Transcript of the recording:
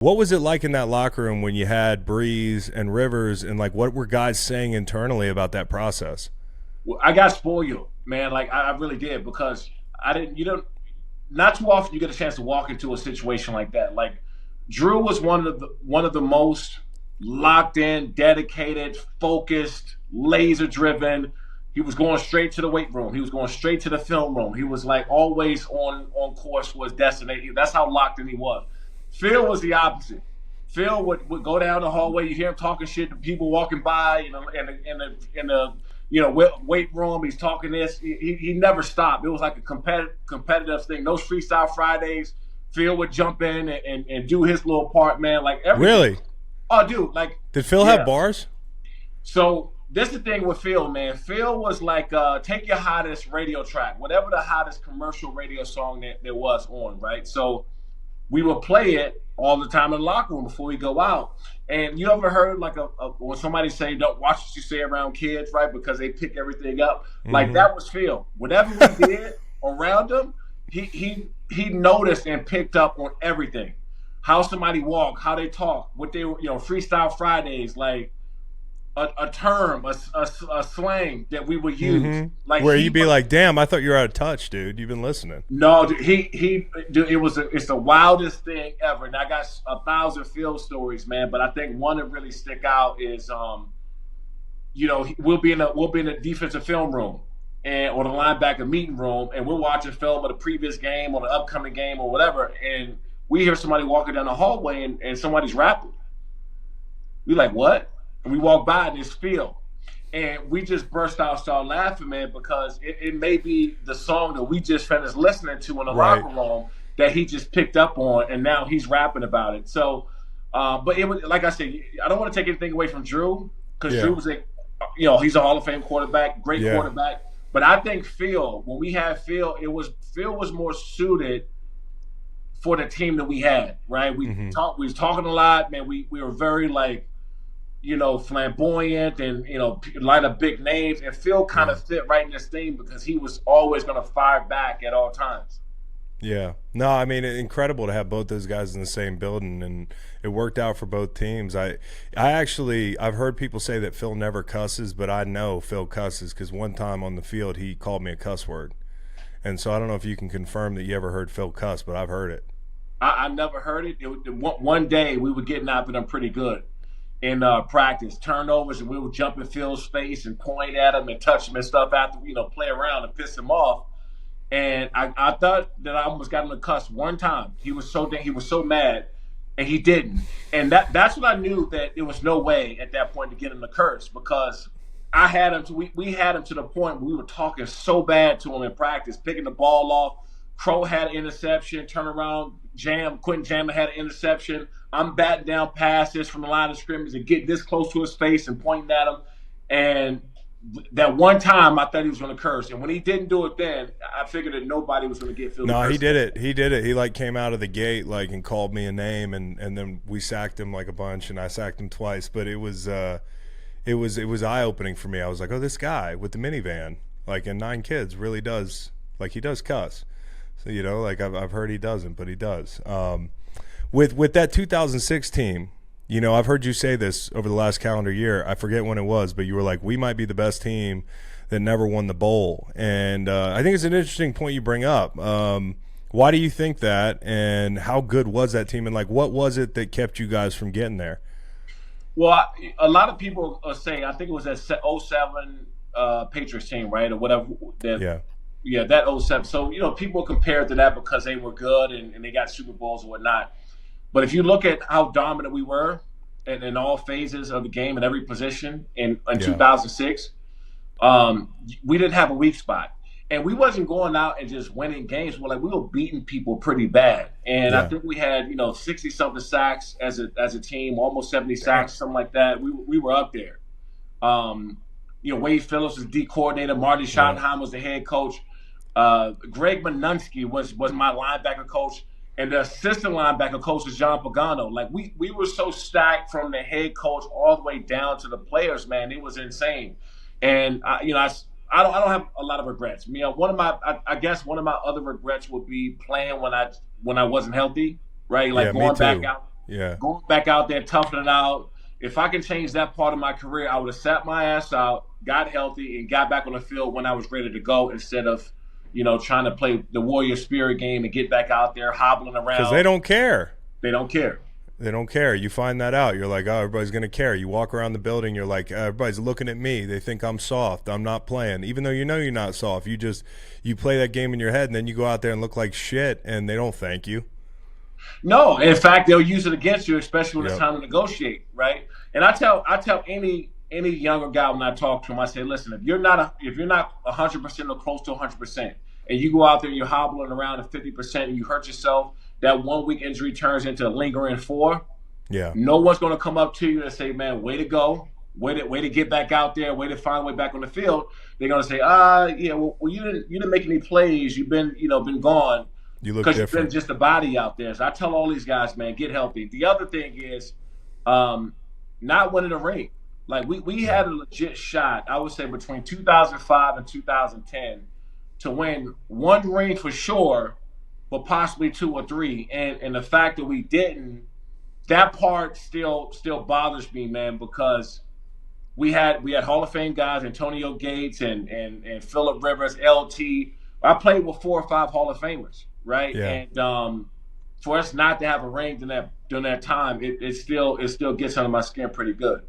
What was it like in that locker room when you had Breeze and Rivers, and like what were guys saying internally about that process? Well, I got spoiled, man. Like I really did because I didn't. You don't. Not too often you get a chance to walk into a situation like that. Like Drew was one of the most locked in, dedicated, focused, laser driven. He was going straight to the weight room. He was going straight to the film room. He was like always on course for his destination. That's how locked in he was. Phil was the opposite. Phil would go down the hallway. You hear him talking shit to people walking by, in the weight room. He's talking this. He never stopped. It was like a competitive thing. Those freestyle Fridays, Phil would jump in and do his little part, man. Like everything. Really? Oh, dude, like Did Phil have yeah. bars? So this is the thing with Phil, man. Phil was like, take your hottest radio track, whatever the hottest commercial radio song that there was on, right? So we would play it all the time in the locker room before we go out. And you ever heard like when somebody say, "Don't watch what you say around kids," right? Because they pick everything up. Like that was Phil. Whatever we did around him, he noticed and picked up on everything. How somebody walk, how they talk, what they freestyle Fridays, like a term, a slang that we would use. Like Where you'd be like, "Damn, I thought you were out of touch, dude. You've been listening." no, dude, dude, it's the wildest thing ever. And I got 1,000 field stories, man. But I think one that really stick out is, we'll be in a defensive film room and or the linebacker meeting room, and we're watching film of the previous game or the upcoming game or whatever, and we hear somebody walking down the hallway and somebody's rapping. We like what? And we walk by and it's Phil. And we just burst out, start laughing, man, because it may be the song that we just finished listening to in the Right. locker room that he just picked up on, and now he's rapping about it. So, but it was like I said, I don't want to take anything away from Drew because Yeah. Drew was he's a Hall of Fame quarterback, great Yeah. quarterback. But I think Phil, when we had Phil, Phil was more suited for the team that we had, right? We was talking a lot, man. We were very like flamboyant and, light up big names. And Phil kind of fit right in this theme because he was always going to fire back at all times. Yeah. No, I mean, incredible to have both those guys in the same building, and it worked out for both teams. I've heard people say that Phil never cusses, but I know Phil cusses because one time on the field he called me a cuss word. And so I don't know if you can confirm that you ever heard Phil cuss, but I've heard it. I never heard it. One day we were getting after them pretty good in practice, turnovers, and we would jump in Phil's face and point at him and touch him and stuff after, play around and piss him off. And I thought that I almost got him to cuss one time. He was so mad, and he didn't. And that's when I knew that there was no way at that point to get him to curse because I had him we had him to the point where we were talking so bad to him in practice, picking the ball off. Crow had an interception, turn around, Quentin Jammer had an interception. I'm batting down passes from the line of scrimmage and getting this close to his face and pointing at him. And that one time I thought he was going to curse. And when he didn't do it then, I figured that nobody was going to get Phil to No, curse. he did it. He did it. He like came out of the gate like and called me a name, and then we sacked him like a bunch, and I sacked him twice. But it was eye opening for me. I was like, oh, this guy with the minivan, like and 9 kids, really does like he does cuss. So like I've heard he doesn't, but he does. With that 2006 team, I've heard you say this over the last calendar year. I forget when it was, but you were like, we might be the best team that never won the bowl. And I think it's an interesting point you bring up. Why do you think that, and how good was that team, and like what was it that kept you guys from getting there? Well, a lot of people are saying, I think it was that '07 Patriots team, right, or whatever. Yeah, that '07. So, people compare it to that because they were good and they got Super Bowls and whatnot. But if you look at how dominant we were in all phases of the game in every position in 2006, we didn't have a weak spot. And we wasn't going out and just winning games. We were beating people pretty bad. And I think we had, 60-something sacks as a team, almost 70 sacks, something like that. We were up there. Wade Phillips was D coordinator. Marty Schottenheim was the head coach. Greg Manunsky was my linebacker coach. And the assistant linebacker coach is John Pagano. Like we were so stacked from the head coach all the way down to the players, man. It was insane. And I don't have a lot of regrets. I guess one of my other regrets would be playing when I wasn't healthy, right? Like going back out. Yeah. going back out there, toughing it out. If I can change that part of my career, I would have sat my ass out, got healthy, and got back on the field when I was ready to go instead of, trying to play the warrior spirit game and get back out there hobbling Because they around. don't care. They don't care. They don't care. You find that out. You're like, oh, everybody's going to care. You walk around the building. You're like, everybody's looking at me. They think I'm soft. I'm not playing. Even though you know you're not soft. You play that game in your head, and then you go out there and look like shit, and they don't thank you. No, in fact, they'll use it against you, especially when it's Yep. time to negotiate, right? And I tell any younger guy when I talk to him, I say, listen, if you're not 100% or close to 100%, and you go out there and you're hobbling around at 50% and you hurt yourself, that 1 week injury turns into a lingering 4. Yeah. No one's going to come up to you and say, man, way to go. Way to get back out there, way to find a way back on the field. They're gonna say, yeah, well, you didn't make any plays. You've been gone You look because you've been different. just a body out there. So I tell all these guys, man, get healthy. The other thing is, not winning a ring. Like we Yeah. had a legit shot, I would say between 2005 and 2010 to win one ring for sure, but possibly two or three. And the fact that we didn't, that part still bothers me, man, because we had Hall of Fame guys, Antonio Gates and Phillip Rivers, LT. I played with 4 or 5 Hall of Famers, right? Yeah. And for us not to have a ring during that time, it still gets under my skin pretty good.